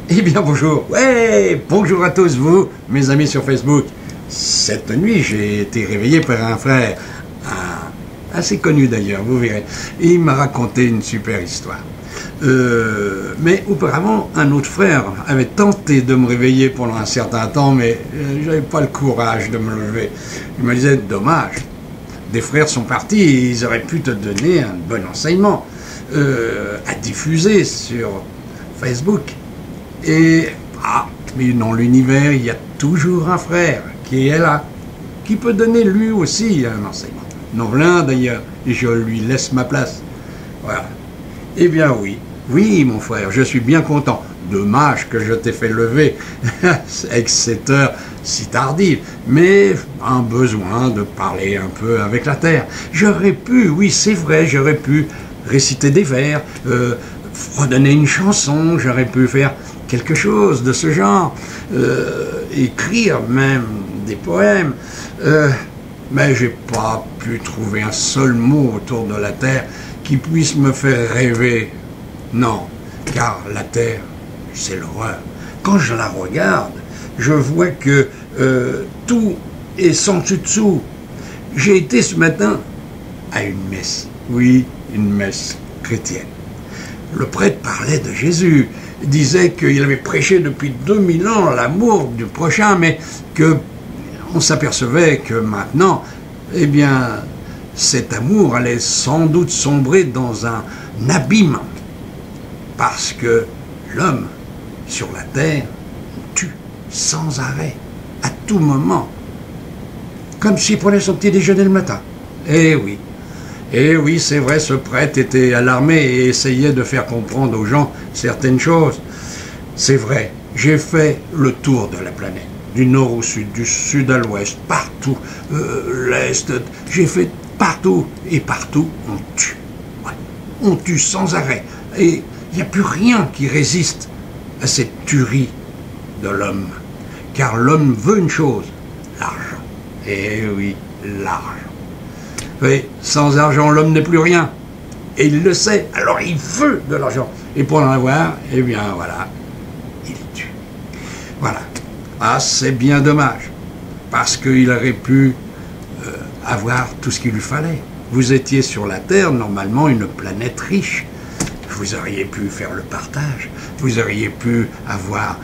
Eh bien bonjour, ouais, bonjour à tous vous, mes amis sur Facebook. Cette nuit, j'ai été réveillé par un frère, assez connu d'ailleurs, vous verrez. Et il m'a raconté une super histoire. Mais auparavant, un autre frère avait tenté de me réveiller pendant un certain temps, mais j'avais pas le courage de me lever. Il me disait, dommage, des frères sont partis et ils auraient pu te donner un bon enseignement à diffuser sur Facebook. Mais dans l'univers, il y a toujours un frère qui est là, qui peut donner lui aussi un enseignement. Non, voilà d'ailleurs, et je lui laisse ma place. Voilà. Eh bien oui, mon frère, je suis bien content. Dommage que je t'ai fait lever avec cette heure si tardive, mais un besoin de parler un peu avec la terre. J'aurais pu, oui c'est vrai, j'aurais pu réciter des vers, redonner une chanson, j'aurais pu faire quelque chose de ce genre, écrire même des poèmes, mais j'ai pas pu trouver un seul mot autour de la terre qui puisse me faire rêver. Non, car la terre, c'est l'horreur. Quand je la regarde, je vois que tout est sans dessus-dessous. J'ai été ce matin à une messe, oui, une messe chrétienne. Le prêtre parlait de Jésus, disait qu'il avait prêché depuis 2000 ans l'amour du prochain, mais qu'on s'apercevait que maintenant, eh bien, cet amour allait sans doute sombrer dans un abîme, parce que l'homme, sur la terre, tue sans arrêt, à tout moment, comme s'il prenait son petit déjeuner le matin. Eh oui, c'est vrai, ce prêtre était alarmé et essayait de faire comprendre aux gens certaines choses. C'est vrai, j'ai fait le tour de la planète, du nord au sud, du sud à l'ouest, partout, l'est, j'ai fait partout, et partout, on tue. Ouais, on tue sans arrêt. Et il n'y a plus rien qui résiste à cette tuerie de l'homme. Car l'homme veut une chose, l'argent. Eh oui, l'argent. Oui, sans argent, l'homme n'est plus rien. Et il le sait, alors il veut de l'argent. Et pour en avoir, eh bien voilà, il tue. Voilà. Ah, c'est bien dommage. Parce qu'il aurait pu avoir tout ce qu'il lui fallait. Vous étiez sur la Terre, normalement une planète riche. Vous auriez pu faire le partage. Vous auriez pu avoir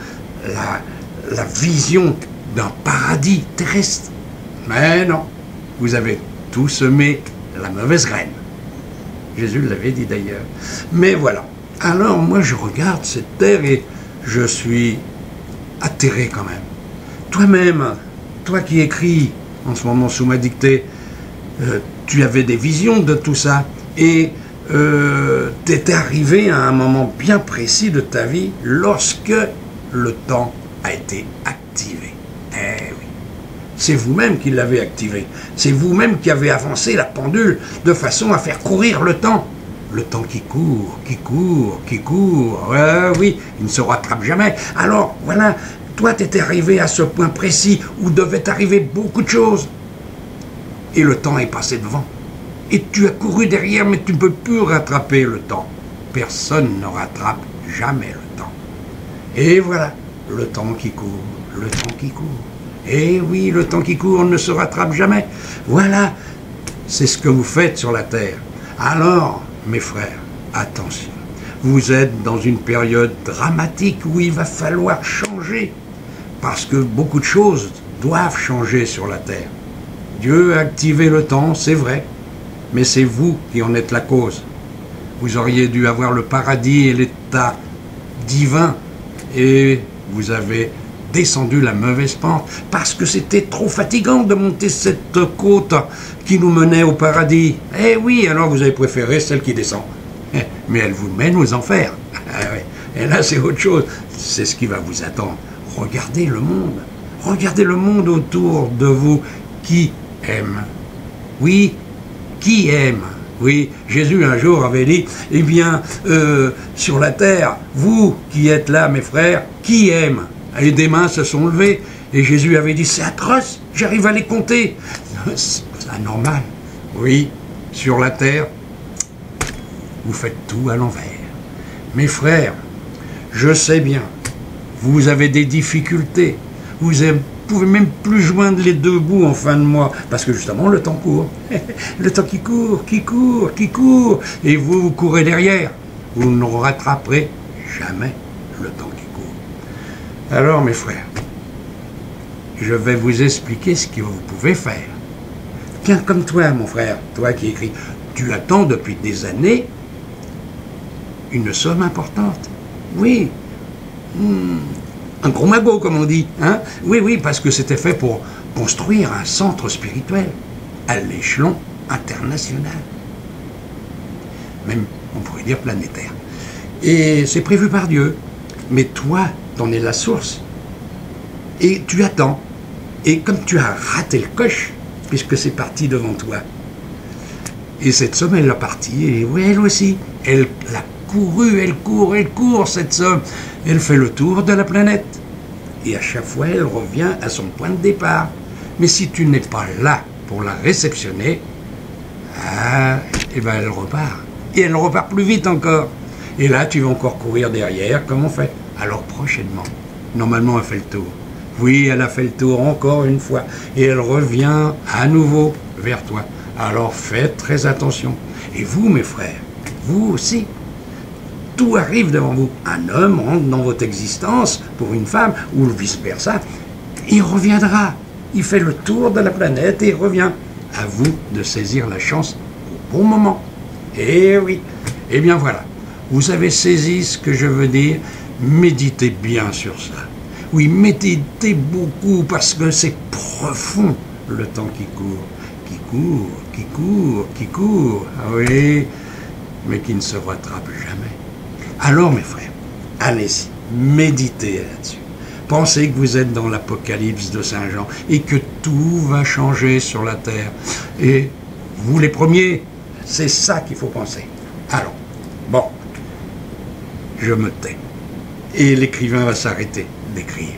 la vision d'un paradis terrestre. Mais non, vous avez tout semé la mauvaise graine. Jésus l'avait dit d'ailleurs. Mais voilà. Alors moi je regarde cette terre et je suis atterré quand même. Toi-même, toi qui écris en ce moment sous ma dictée, tu avais des visions de tout ça et t'étais arrivé à un moment bien précis de ta vie lorsque le temps a été activé. Eh oui. C'est vous-même qui l'avez activé. C'est vous-même qui avez avancé la pendule de façon à faire courir le temps. Le temps qui court, qui court, qui court. Oui, il ne se rattrape jamais. Alors, voilà, toi, tu étais arrivé à ce point précis où devait arriver beaucoup de choses. Et le temps est passé devant. Et tu as couru derrière, mais tu ne peux plus rattraper le temps. Personne ne rattrape jamais le temps. Et voilà, le temps qui court, le temps qui court. Eh oui, le temps qui court ne se rattrape jamais. Voilà, c'est ce que vous faites sur la Terre. Alors, mes frères, attention. Vous êtes dans une période dramatique où il va falloir changer. Parce que beaucoup de choses doivent changer sur la Terre. Dieu a activé le temps, c'est vrai. Mais c'est vous qui en êtes la cause. Vous auriez dû avoir le paradis et l'état divin. Et vous avez descendu la mauvaise pente parce que c'était trop fatigant de monter cette côte qui nous menait au paradis. Eh oui, alors vous avez préféré celle qui descend. Mais elle vous mène aux enfers. Et là, c'est autre chose. C'est ce qui va vous attendre. Regardez le monde. Regardez le monde autour de vous qui aime. Oui, qui aime. Oui, Jésus un jour avait dit, eh bien, sur la terre, vous qui êtes là, mes frères, qui aime? Et des mains se sont levées, et Jésus avait dit, c'est atroce, j'arrive à les compter. C'est anormal. Oui, sur la terre, vous faites tout à l'envers. Mes frères, je sais bien vous avez des difficultés, vous pouvez même plus joindre les deux bouts en fin de mois, parce que justement le temps court. Le temps qui court, qui court, qui court, et vous courez derrière. Vous ne rattraperez jamais le temps qui court. Alors mes frères, je vais vous expliquer ce que vous pouvez faire. Tiens, comme toi mon frère, toi qui écris, tu attends depuis des années une somme importante. Oui. Un gros magot, comme on dit. Hein? Oui, oui, parce que c'était fait pour construire un centre spirituel à l'échelon international. Même, on pourrait dire planétaire. Et c'est prévu par Dieu. Mais toi, t'en es la source. Et tu attends. Et comme tu as raté le coche, puisque c'est parti devant toi, et cette somme, elle l'a partie, et oui, elle aussi, elle l'a couru, elle court, cette somme. Elle fait le tour de la planète. Et à chaque fois, elle revient à son point de départ. Mais si tu n'es pas là pour la réceptionner, et ben elle repart. Et elle repart plus vite encore. Et là, tu vas encore courir derrière, comme on fait. Alors prochainement, normalement, elle fait le tour. Oui, elle a fait le tour encore une fois. Et elle revient à nouveau vers toi. Alors faites très attention. Et vous, mes frères, vous aussi, tout arrive devant vous. Un homme rentre dans votre existence pour une femme, ou vice-versa. Il reviendra. Il fait le tour de la planète et il revient. À vous de saisir la chance au bon moment. Eh oui. Eh bien voilà. Vous avez saisi ce que je veux dire. Méditez bien sur ça. Oui, méditez beaucoup parce que c'est profond le temps qui court. Qui court, qui court, qui court. Ah oui, mais qui ne se rattrape jamais. Alors mes frères, allez-y, méditez là-dessus. Pensez que vous êtes dans l'Apocalypse de Saint Jean et que tout va changer sur la terre. Et vous les premiers, c'est ça qu'il faut penser. Alors, bon, je me tais. Et l'écrivain va s'arrêter d'écrire.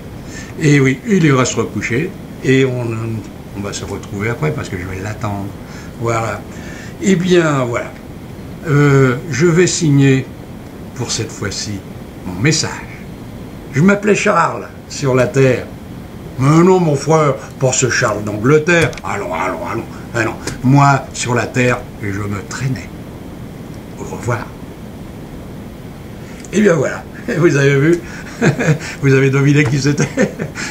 Et oui, il ira se recoucher et on va se retrouver après parce que je vais l'attendre. Voilà. Eh bien, voilà. Je vais signer pour cette fois-ci mon message. Je m'appelais Charles sur la terre. Mais non, mon frère, pas ce Charles d'Angleterre. Allons. Ah non, moi, sur la terre, je me traînais. Au revoir. Eh bien voilà, vous avez vu, vous avez deviné qui c'était.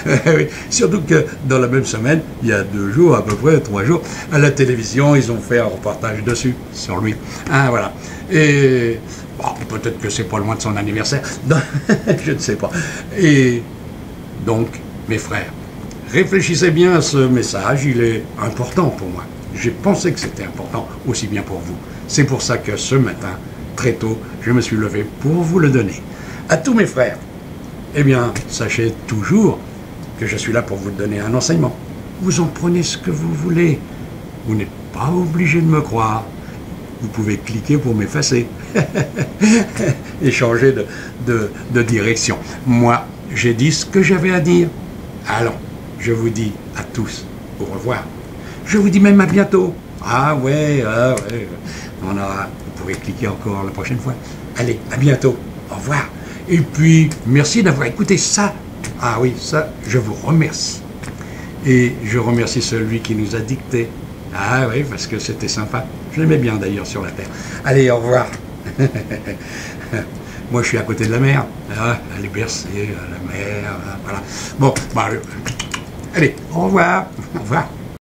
Oui. Surtout que dans la même semaine, il y a 2 jours, à peu près 3 jours, à la télévision, ils ont fait un reportage dessus, sur lui. Ah voilà. Et bon, peut-être que c'est pas loin de son anniversaire, je ne sais pas. Et donc, mes frères, réfléchissez bien à ce message, il est important pour moi. J'ai pensé que c'était important, aussi bien pour vous. C'est pour ça que ce matin, très tôt, je me suis levé pour vous le donner. À tous mes frères, eh bien, sachez toujours que je suis là pour vous donner un enseignement. Vous en prenez ce que vous voulez. Vous n'êtes pas obligé de me croire. Vous pouvez cliquer pour m'effacer et changer de direction. Moi, j'ai dit ce que j'avais à dire. Alors, je vous dis à tous au revoir. Je vous dis même à bientôt. Ah ouais. Vous pourrez cliquer encore la prochaine fois. Allez, à bientôt. Au revoir. Et puis, merci d'avoir écouté ça. Ah oui, ça, je vous remercie. Et je remercie celui qui nous a dicté. Ah oui, parce que c'était sympa. Je l'aimais bien d'ailleurs sur la terre. Allez, au revoir. Moi, je suis à côté de la mer. Ah, elle est bercée, la mer, voilà. Bon, allez, au revoir. Au revoir.